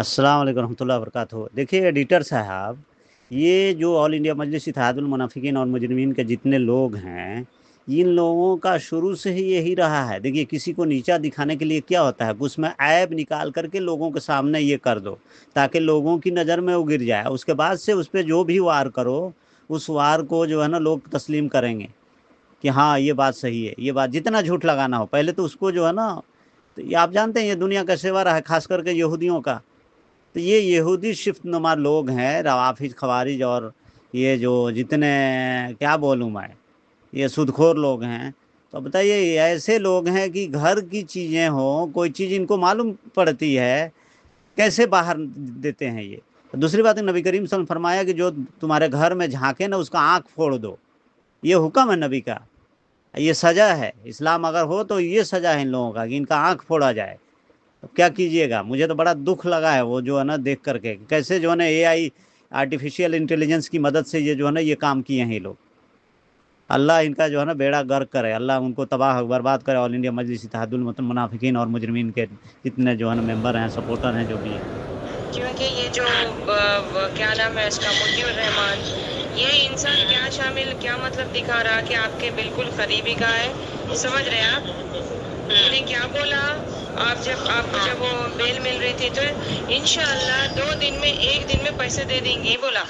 अस्सलाम वालेकुम रहमतुल्लाहि व बरकातहू। देखिए एडिटर साहब, ये जो ऑल इंडिया मजलिस इत्तेहादुल मुनाफिकीन और मुजरिमीन के जितने लोग हैं, इन लोगों का शुरू से ही यही रहा है। देखिए किसी को नीचा दिखाने के लिए क्या होता है, उसमें ऐब निकाल करके लोगों के सामने ये कर दो ताकि लोगों की नज़र में वो गिर जाए। उसके बाद से उस पर जो भी वार करो, उस वार को जो है ना लोग तस्लीम करेंगे कि हाँ ये बात सही है। ये बात जितना झूठ लगाना हो, पहले तो उसको जो है ना, तो ये आप जानते हैं ये दुनिया का सेवा रहा है, खास करके यहूदियों का। तो ये यहूदी शिफ्ट नुमा लोग हैं, रवाफिज खवारिज और ये जो जितने, क्या बोलूँ मैं, ये सुदखोर लोग हैं। तो बताइए ये ऐसे लोग हैं कि घर की चीज़ें हों, कोई चीज़ इनको मालूम पड़ती है, कैसे बाहर देते हैं ये। तो दूसरी बात है, नबी करीम सल्लल्लाहु अलैहि वसल्लम फरमाया कि जो तुम्हारे घर में झांके ना उसका आँख फोड़ दो। ये हुक्म है नबी का, ये सज़ा है। इस्लाम अगर हो तो ये सज़ा है इन लोगों का कि इनका आँख फोड़ा जाए। अब क्या कीजिएगा। मुझे तो बड़ा दुख लगा है वो जो है ना देख करके, कैसे जो है ना एआई, आर्टिफिशियल इंटेलिजेंस की मदद से ये जो है ना ये काम किए हैं ये लोग। अल्लाह इनका जो है ना बेड़ा गर्क करे, अल्लाह उनको तबाह बर्बाद करे। ऑल इंडिया मजलिस इत्तेहादुल मुनाफिकीन और मुजरिमीन के जितने जो है ना मेंबर हैं, सपोर्टर हैं, जो भी हैं। क्योंकि ये जो क्या नाम है इसका, मुजीबुर रहमान, ये इंसान क्या मतलब दिखा रहा कि आपके बिल्कुल करीबी का है। समझ रहे हैं आप? मैंने क्या बोला, आपको जब वो बेल मिल रही थी तो इंशाअल्लाह 2 दिन में 1 दिन में पैसे दे देंगे बोला।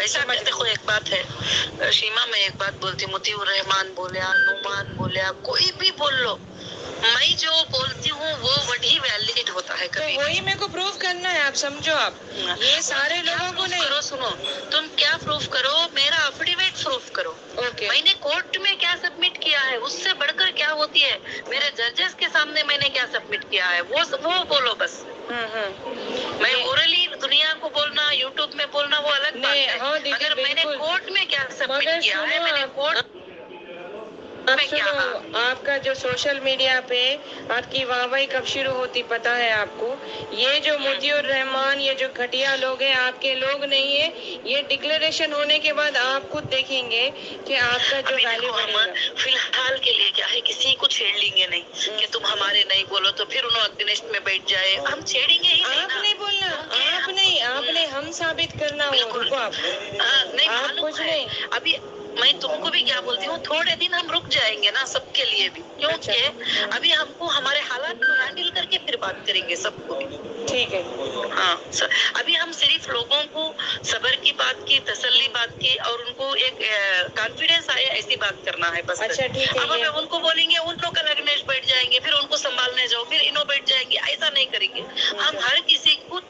ऐसा देखो, एक बात है शीमा, मैं एक बात बोलती हूँ, मुतीउर रहमान बोलिया, नुमान बोलिया, कोई भी बोल लो, मैं जो बोलती हूँ वो वही वैलिड होता है। कभी तो वही मेरे को प्रूफ करना है, आप समझो। आप ये सारे लोगों को नहीं करो। सुनो, तुम क्या प्रूफ करो, मेरा अफिडेविट प्रूफ करो। ओके, मैंने कोर्ट में क्या सबमिट किया है, उससे बढ़कर क्या होती है, मेरे जजेस के सामने मैंने क्या सबमिट किया है, वो बोलो बस। मैं ओरली दुनिया को बोलना, यूट्यूब में बोलना वो अलग बात है। हाँ, अगर मैंने कोर्ट में क्या सबमिट किया है, मैंने कोर्ट आप सुनो, आपका जो सोशल मीडिया पे आपकी वाहवाही कब शुरू होती पता है आपको? ये जो मुतीउर रहमान, ये जो घटिया लोग हैं, आपके लोग नहीं है। ये डिक्लेरेशन होने के बाद आप खुद देखेंगे कि आपका जो वैल्यू बढ़ेगा। फिलहाल के लिए क्या है, किसी को छेड़ लेंगे नहीं कि तुम हमारे नहीं बोलो तो फिर उन्होंने अगेंस्ट में बैठ जाए, हम छेड़ेंगे ही नहीं। आप नहीं बोलना, आपने हम साबित करना हो। रुको आप, नहीं आप कुछ नहीं। अभी मैं तुमको भी क्या बोलती हूँ, थोड़े दिन हम रुक जाएंगे ना सबके लिए भी, क्योंकि अभी हमको हमारे हालात को हैंडल करके फिर बात करेंगे सबको भी। ठीक है, हाँ अभी हम सिर्फ लोगों को सबर की बात की, तसल्ली बात की, और उनको एक कॉन्फिडेंस आए ऐसी बात करना है बस। अच्छा ठीक है। अब हमें उनको बोलेंगे, उन लोग का लगनेश बैठ जाएंगे, फिर उनको संभालने जाओ, फिर इनो बैठ जाएंगे, ऐसा नहीं करेंगे हम। हर किसी को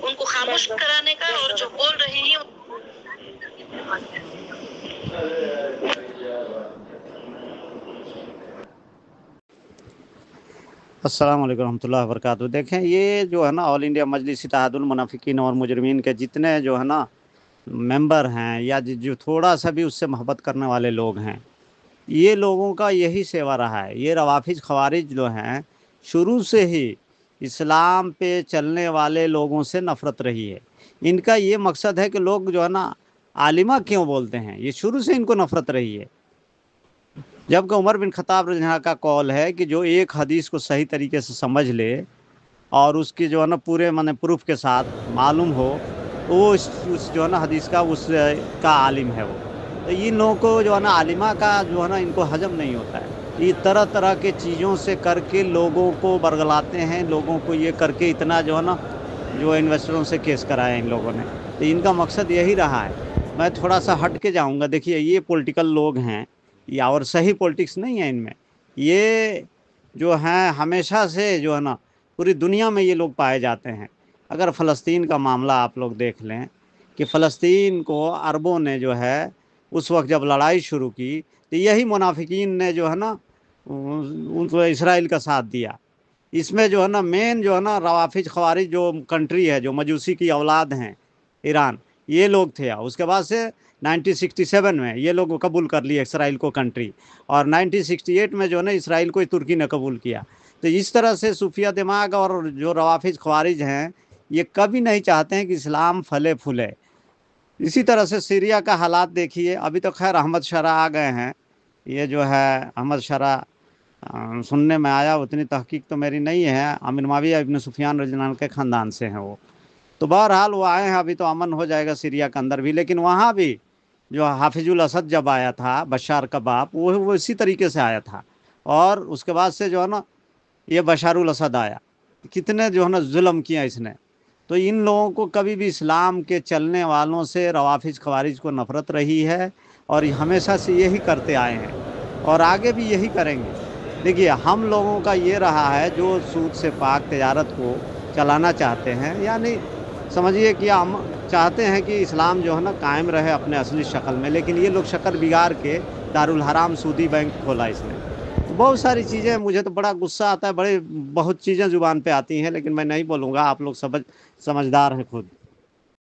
उनको खामोश कराने का, और जो बोल रहे हैं अस्सलाम वालेकुम रहमतुल्लाहि व बरकातहू। देखें ये जो है ना ऑल इंडिया मजलिस इत्तेहादुल मुनाफिकीन और मुजरिमीन के जितने जो है ना मेंबर हैं, या जो थोड़ा सा भी उससे मोहब्बत करने वाले लोग हैं, ये लोगों का यही सेवा रहा है। ये रवाफिज खवारिज जो हैं, शुरू से ही इस्लाम पे चलने वाले लोगों से नफ़रत रही है। इनका ये मकसद है कि लोग जो है ना आलिमा क्यों बोलते हैं, ये शुरू से इनको नफ़रत रही है। जबकि उमर बिन खत्ताब रज़ियल्लाहु अन्हु का कौल है कि जो एक हदीस को सही तरीके से समझ ले और उसकी जो है ना पूरे माने प्रूफ के साथ मालूम हो, तो वो उस जो है ना हदीस का उस का आलिम है वो। तो इन लोगों को जो है ना आलिमा का जो है ना इनको हजम नहीं होता है। ये तरह तरह के चीज़ों से करके लोगों को बरगलाते हैं, लोगों को ये करके इतना जो है ना जो इन्वेस्टरों से केस कराया इन लोगों ने। तो इनका मकसद यही रहा है। मैं थोड़ा सा हट के जाऊँगा। देखिए ये पॉलिटिकल लोग हैं, या और सही पॉलिटिक्स नहीं है इनमें। ये जो हैं हमेशा से जो है ना पूरी दुनिया में ये लोग पाए जाते हैं। अगर फ़लस्तीन का मामला आप लोग देख लें कि फ़लस्तीन को अरबों ने जो है उस वक्त जब लड़ाई शुरू की, तो यही मुनाफिकीन ने जो है ना उनको इसराइल का साथ दिया। इसमें जो है ना मेन जो है ना रवाफिज खवारिज जो कंट्री है, जो मजूसी की औलाद हैं, ईरान, ये लोग थे। उसके बाद से 1967 में ये लोग कबूल कर लिए इसराइल को कंट्री, और 1968 में जो है ना इसराइल को तुर्की ने कबूल किया। तो इस तरह से सूफिया दिमाग और जो रवाफिज खवारिज हैं, ये कभी नहीं चाहते हैं कि इस्लाम फले फूले। इसी तरह से सीरिया का हालात देखिए। अभी तो खैर अहमद शरा आ गए हैं। ये जो है अहमद शरा, सुनने में आया, उतनी तहकीक तो मेरी नहीं है, अमीर माविया इब्न सुफियान रज़ियल्लाहु अन्हु के ख़ानदान से हैं वो। تو بہرحال وہ آئے ہیں، ابھی تو امن ہو جائے گا سیریا کے اندر بھی، لیکن وہاں بھی جو حافظ الاسد جب آیا تھا، بشار کا باپ، وہ اسی طریقے سے آیا تھا، اور اس کے بعد سے جو ہے نا یہ بشار الاسد آیا، کتنے جو ہے نا ظلم کیا اس نے۔ تو ان لوگوں کو کبھی بھی اسلام کے چلنے والوں سے، روافظ خوارج کو نفرت رہی ہے، اور ہمیشہ سے یہی کرتے آئے ہیں اور آگے بھی یہی کریں گے۔ دیکھیے ہم لوگوں کا یہ رہا ہے، جو سود سے پاک تجارت کو چلانا چاہتے ہیں، یعنی سمجھیے کہ ہم چاہتے ہیں کہ اسلام جو ہے نا قائم رہے اپنے اصلی شکل میں، لیکن یہ لوگ شکل بگاڑ کے دارالحرام سودی بینک کھولا اس نے۔ تو بہت ساری چیزیں، مجھے تو بڑا غصہ آتا ہے، بہت چیزیں زبان پہ آتی ہیں، لیکن میں نہیں بولوں گا، آپ لوگ سمجھدار ہیں خود۔